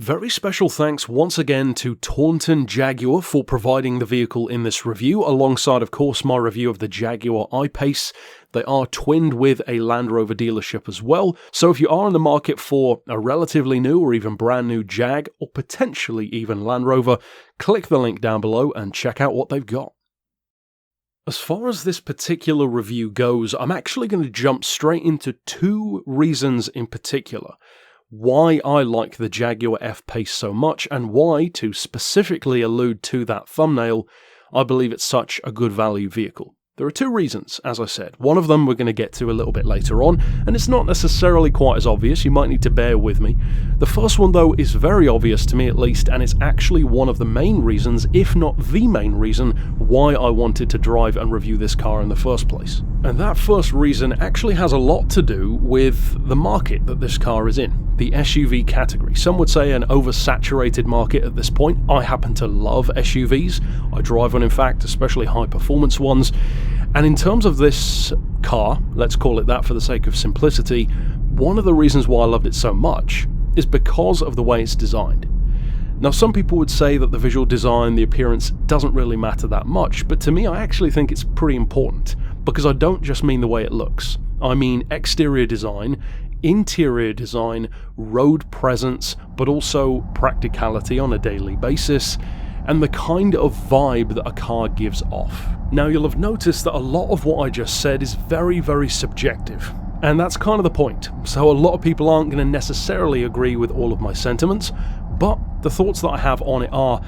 Very special thanks once again to Taunton Jaguar for providing the vehicle in this review, alongside of course my review of the Jaguar F Pace. They are twinned with a Land Rover dealership as well, so if you are in the market for a relatively new or even brand new Jag, or potentially even Land Rover, click the link down below and check out what they've got. As far as this particular review goes, I'm actually going to jump straight into two reasons in particular why I like the Jaguar F Pace so much, and why, to specifically allude to that thumbnail, I believe it's such a good value vehicle. There are two reasons, as I said. One of them we're going to get to a little bit later on, and it's not necessarily quite as obvious, you might need to bear with me. The first one though is very obvious to me at least, and it's actually one of the main reasons, if not the main reason, why I wanted to drive and review this car in the first place. And that first reason actually has a lot to do with the market that this car is in, the SUV category. Some would say an oversaturated market at this point. I happen to love SUVs. I drive one, in fact, especially high performance ones. And in terms of this car, let's call it that for the sake of simplicity, one of the reasons why I loved it so much is because of the way it's designed. Now, some people would say that the visual design, the appearance, doesn't really matter that much, but to me I actually think it's pretty important, because I don't just mean the way it looks. I mean exterior design, interior design, road presence, but also practicality on a daily basis, and the kind of vibe that a car gives off. Now, you'll have noticed that a lot of what I just said is very, very subjective, and that's kind of the point. So a lot of people aren't going to necessarily agree with all of my sentiments, but the thoughts that I have on it are,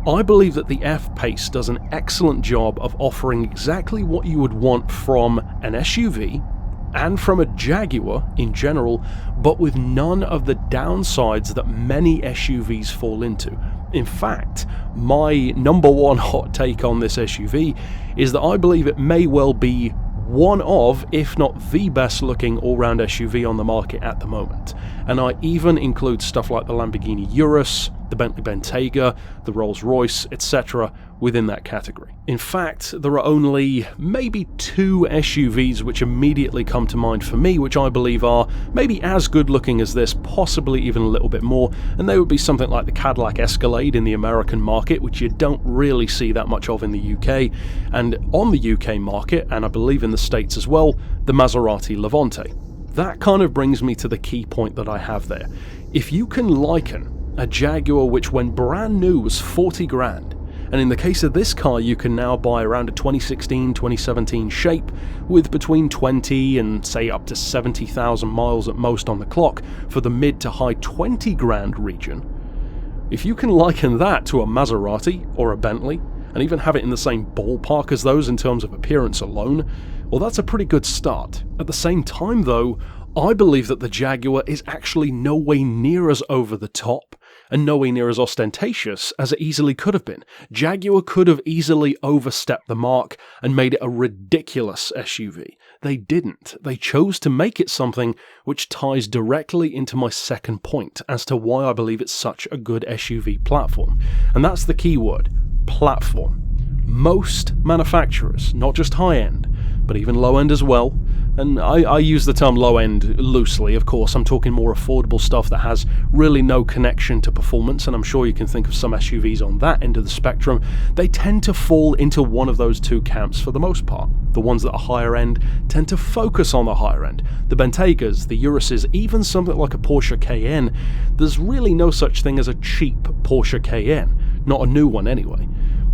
I believe that the F Pace does an excellent job of offering exactly what you would want from an SUV, and from a Jaguar in general, but with none of the downsides that many SUVs fall into. In fact, my number one hot take on this SUV is that I believe it may well be one of, if not the best looking all-round SUV on the market at the moment. And I even include stuff like the Lamborghini Urus, the Bentley Bentayga, the Rolls-Royce, etc. within that category. In fact, there are only maybe two SUVs which immediately come to mind for me, which I believe are maybe as good looking as this, possibly even a little bit more, and they would be something like the Cadillac Escalade in the American market, which you don't really see that much of in the UK, and on the UK market, and I believe in the States as well, the Maserati Levante. That kind of brings me to the key point that I have there. If you can liken a Jaguar which when brand new was 40 grand, and in the case of this car you can now buy around a 2016, 2017 shape with between 20 and say up to 70,000 miles at most on the clock for the mid to high 20 grand region, if you can liken that to a Maserati or a Bentley, and even have it in the same ballpark as those in terms of appearance alone, well, that's a pretty good start. At the same time though, I believe that the Jaguar is actually no way near as over the top and nowhere near as ostentatious as it easily could have been. Jaguar could have easily overstepped the mark and made it a ridiculous SUV. They didn't. They chose to make it something which ties directly into my second point as to why I believe it's such a good SUV platform. And that's the key word, platform. Most manufacturers, not just high-end, but even low-end as well, and I use the term low-end loosely, of course, I'm talking more affordable stuff that has really no connection to performance, and I'm sure you can think of some SUVs on that end of the spectrum. They tend to fall into one of those two camps for the most part. The ones that are higher end tend to focus on the higher end. The Bentaygas, the Uruses, even something like a Porsche Cayenne, there's really no such thing as a cheap Porsche Cayenne, not a new one anyway.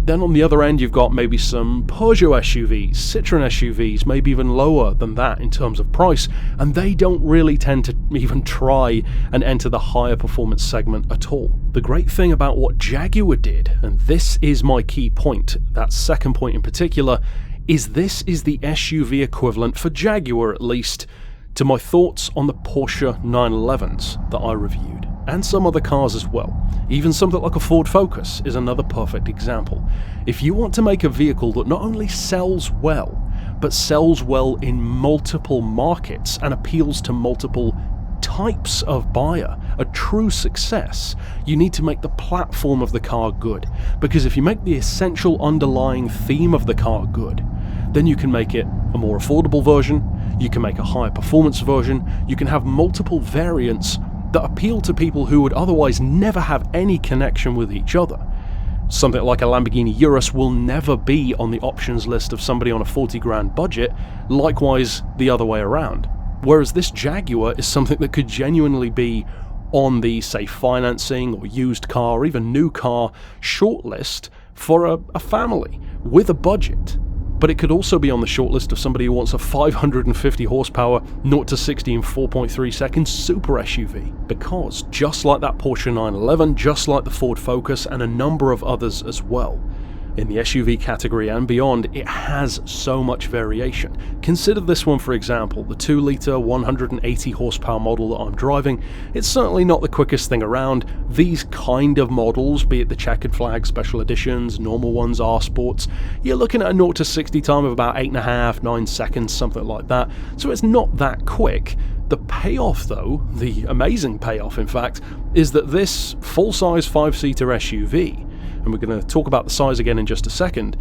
Then on the other end you've got maybe some Peugeot SUVs, Citroen SUVs, maybe even lower than that in terms of price, and they don't really tend to even try and enter the higher performance segment at all. The great thing about what Jaguar did, and this is my key point, that second point in particular, is this is the SUV equivalent, for Jaguar at least, to my thoughts on the Porsche 911s that I reviewed, and some other cars as well. Even something like a Ford Focus is another perfect example. If you want to make a vehicle that not only sells well, but sells well in multiple markets and appeals to multiple types of buyer, a true success, you need to make the platform of the car good. Because if you make the essential underlying theme of the car good, then you can make it a more affordable version, you can make a higher performance version, you can have multiple variants that appeal to people who would otherwise never have any connection with each other. Something like a Lamborghini Urus will never be on the options list of somebody on a 40 grand budget, likewise the other way around. Whereas this Jaguar is something that could genuinely be on the, say, financing or used car or even new car shortlist for a family with a budget. But it could also be on the shortlist of somebody who wants a 550 horsepower, 0 to 60 in 4.3 seconds super SUV. Because just like that Porsche 911, just like the Ford Focus and a number of others as well, in the SUV category and beyond, it has so much variation. Consider this one for example, the 2-litre 180 horsepower model that I'm driving. It's certainly not the quickest thing around. These kind of models, be it the checkered flag special editions, normal ones, R Sports, you're looking at a 0 to 60 time of about 8.5, 9 seconds, something like that. So it's not that quick. The payoff though, the amazing payoff in fact, is that this full-size 5-seater SUV, and we're going to talk about the size again in just a second,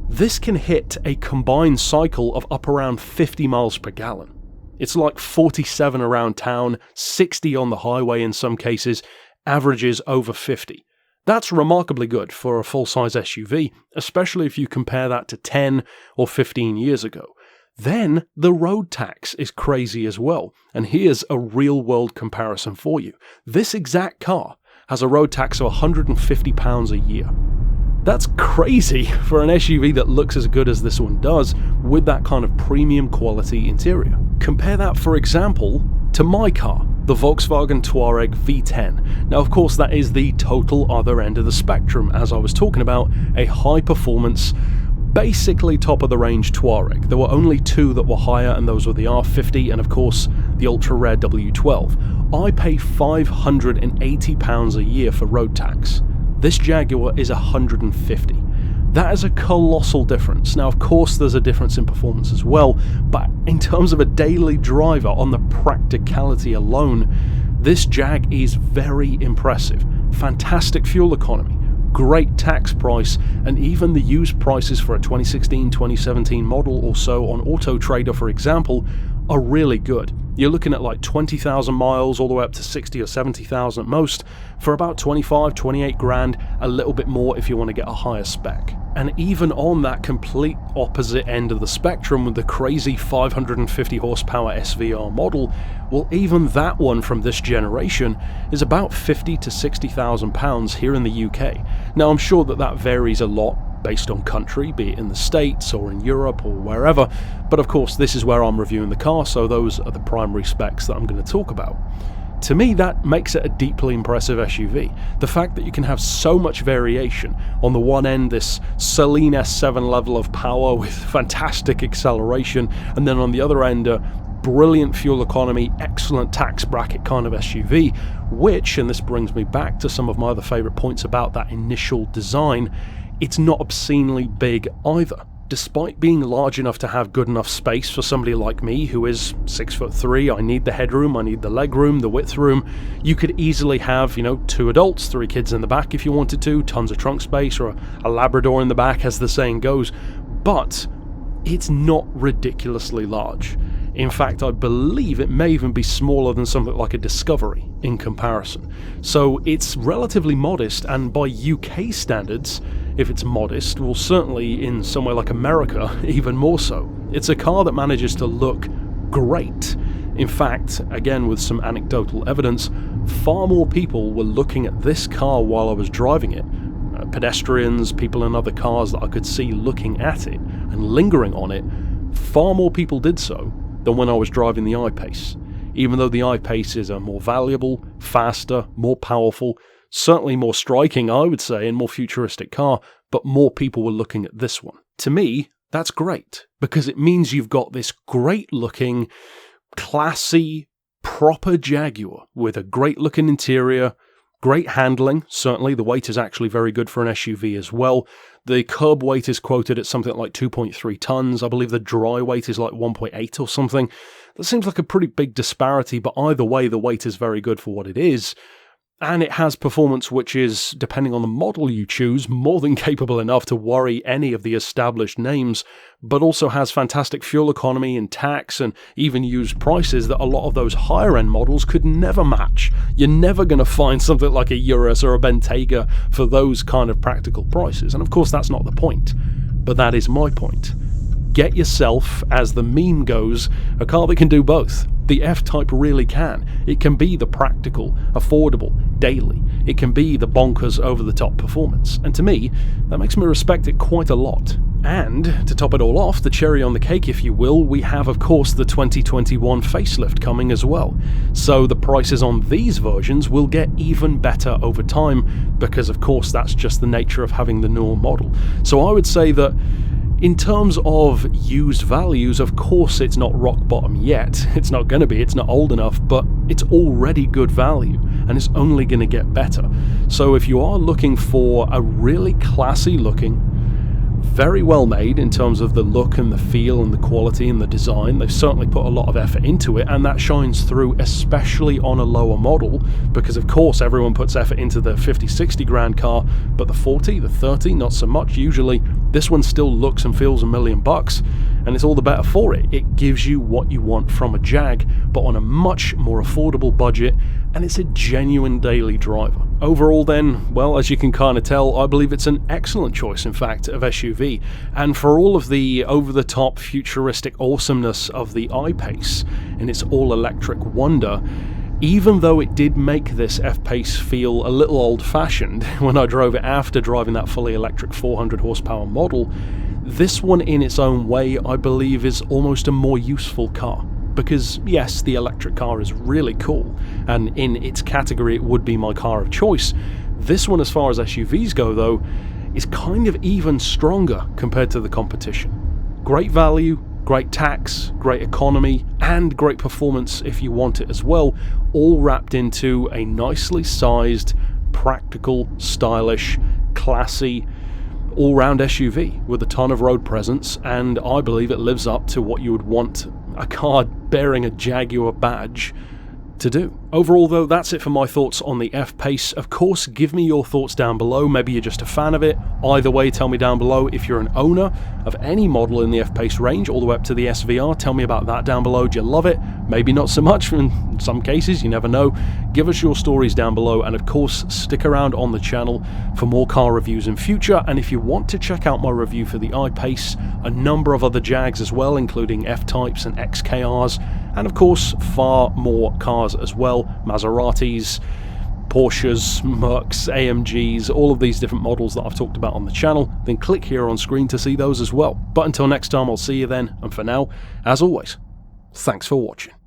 this can hit a combined cycle of up around 50 miles per gallon. It's like 47 around town, 60 on the highway in some cases, averages over 50. That's remarkably good for a full-size SUV, especially if you compare that to 10 or 15 years ago. Then the road tax is crazy as well, and here's a real-world comparison for you. This exact car has a road tax of £150 a year. That's crazy for an SUV that looks as good as this one does with that kind of premium quality interior. Compare that, for example, to my car, the Volkswagen Touareg V10. Now, of course, that is the total other end of the spectrum, as I was talking about, a high-performance, basically top-of-the-range Touareg. There were only two that were higher, and those were the R50 and, of course, the ultra-rare W12. I pay £580 a year for road tax. This Jaguar is £150. That is a colossal difference. Now, of course, there's a difference in performance as well, but in terms of a daily driver, on the practicality alone, this Jag is very impressive. Fantastic fuel economy, great tax price, and even the used prices for a 2016-2017 model or so on Auto Trader, for example, are really good. You're looking at like 20,000 miles all the way up to 60 or 70,000 at most for about 25, 28 grand, a little bit more if you want to get a higher spec. And even on that complete opposite end of the spectrum with the crazy 550 horsepower SVR model, well, even that one from this generation is about 50 to 60,000 pounds here in the UK. Now, I'm sure that varies a lot based on country, be it in the States or in Europe or wherever, but of course this is where I'm reviewing the car, so those are the primary specs that I'm going to talk about. To me, that makes it a deeply impressive SUV. The fact that you can have so much variation. On the one end, this Celine S7 level of power with fantastic acceleration, and then on the other end, a brilliant fuel economy, excellent tax bracket kind of SUV, which, and this brings me back to some of my other favourite points about that initial design, it's not obscenely big either. Despite being large enough to have good enough space for somebody like me who is 6'3", I need the headroom, I need the legroom, the width room, you could easily have, 2 adults, 3 kids in the back if you wanted to, tons of trunk space, or a Labrador in the back as the saying goes, but it's not ridiculously large. In fact, I believe it may even be smaller than something like a Discovery in comparison. So it's relatively modest, and by UK standards, if it's modest, well, certainly in somewhere like America, even more so. It's a car that manages to look great. In fact, again with some anecdotal evidence, far more people were looking at this car while I was driving it. Pedestrians, people in other cars that I could see looking at it and lingering on it, far more people did so than when I was driving the I Pace. Even though the I Pace is a more valuable, faster, more powerful, certainly more striking, I would say, and more futuristic car, but more people were looking at this one. To me, that's great, because it means you've got this great-looking, classy, proper Jaguar with a great-looking interior, great handling. Certainly, the weight is actually very good for an SUV as well. The curb weight is quoted at something like 2.3 tons. I believe the dry weight is like 1.8 or something. That seems like a pretty big disparity, but either way, the weight is very good for what it is. And it has performance which is, depending on the model you choose, more than capable enough to worry any of the established names, but also has fantastic fuel economy and tax and even used prices that a lot of those higher end models could never match. You're never going to find something like a Urus or a Bentayga for those kind of practical prices, and of course that's not the point, but that is my point. Get yourself, as the meme goes, a car that can do both. The F-Type really can. It can be the practical, affordable, daily. It can be the bonkers over-the-top performance. And to me, that makes me respect it quite a lot. And, to top it all off, the cherry on the cake if you will, we have of course the 2021 facelift coming as well. So the prices on these versions will get even better over time, because of course that's just the nature of having the newer model. So I would say that in terms of used values, of course it's not rock bottom yet. It's not going to be, it's not old enough, but it's already good value and it's only going to get better. So if you are looking for a really classy looking, very well made in terms of the look and the feel and the quality and the design, they've certainly put a lot of effort into it, and that shines through especially on a lower model, because of course everyone puts effort into the 50-60 grand car, but the 40, the 30, not so much usually. This one still looks and feels $1 million, and it's all the better for it. It gives you what you want from a Jag, but on a much more affordable budget, and it's a genuine daily driver. Overall then, well, as you can kind of tell, I believe it's an excellent choice, in fact, of SUV. And for all of the over-the-top futuristic awesomeness of the I-Pace and its all-electric wonder, even though it did make this F-Pace feel a little old-fashioned when I drove it after driving that fully electric 400 horsepower model, this one in its own way, I believe, is almost a more useful car. Because yes, the electric car is really cool, and in its category it would be my car of choice. This one, as far as SUVs go though, is kind of even stronger compared to the competition. Great value, great tax, great economy, and great performance if you want it as well, all wrapped into a nicely sized, practical, stylish, classy, all-round SUV with a ton of road presence, and I believe it lives up to what you would want a car bearing a Jaguar badge to do. Overall though, that's it for my thoughts on the F Pace. Of course, give me your thoughts down below. Maybe you're just a fan of it. Either way, tell me down below. If you're an owner of any model in the F Pace range, all the way up to the SVR, tell me about that down below. Do you love it? Maybe not so much. In some cases, you never know. Give us your stories down below, and of course, stick around on the channel for more car reviews in future. And if you want to check out my review for the I-Pace, a number of other Jags as well, including F-Types and XKRs, and of course, far more cars as well, Maseratis, Porsches, Mercs, AMGs, all of these different models that I've talked about on the channel, then click here on screen to see those as well. But until next time, I'll see you then, and for now, as always, thanks for watching.